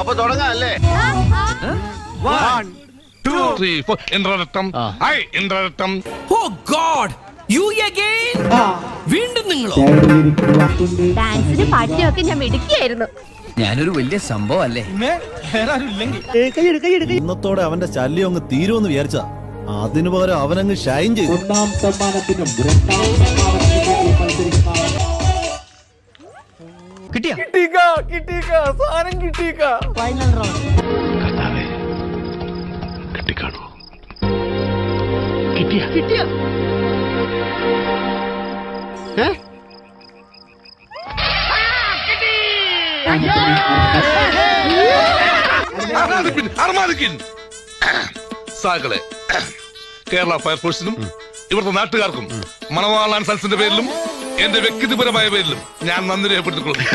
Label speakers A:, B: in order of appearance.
A: അപ്പൊ തുടങ്ങാല്ലേ?
B: 1, 2, 3, 4. Indraratnam. I Indraratnam.
C: Oh god, you again? വീണ്ടും നിങ്ങളോ?
D: ഡാൻസിന് പാട്ടിനൊക്കെ ഞാൻ മിടുക്കിയായിരുന്നു.
C: ഞാനൊരു വലിയ സംഭവം അല്ലേ?
E: ഇന്നത്തോടെ അവന്റെ ശല്യം അങ്ങ് തീരുമെന്ന് വിചാരിച്ച അതിനു പകരം അവനങ്ങ് ഷൈൻ ചെയ്തു.
F: ഒന്നാം സമ്മാനത്തിനും രണ്ടാം സമ്മാനത്തിനും മത്സരിക്കുന്ന
B: സാകളെ കേരള ഫയർഫോഴ്സിനും ഇവിടുത്തെ നാട്ടുകാർക്കും മണവാളാൻ സൽസിന്റെ പേരിലും എന്റെ വ്യക്തിപരമായ പേരിലും ഞാൻ നന്ദി രേഖപ്പെടുത്തിക്കൊള്ളുന്നു.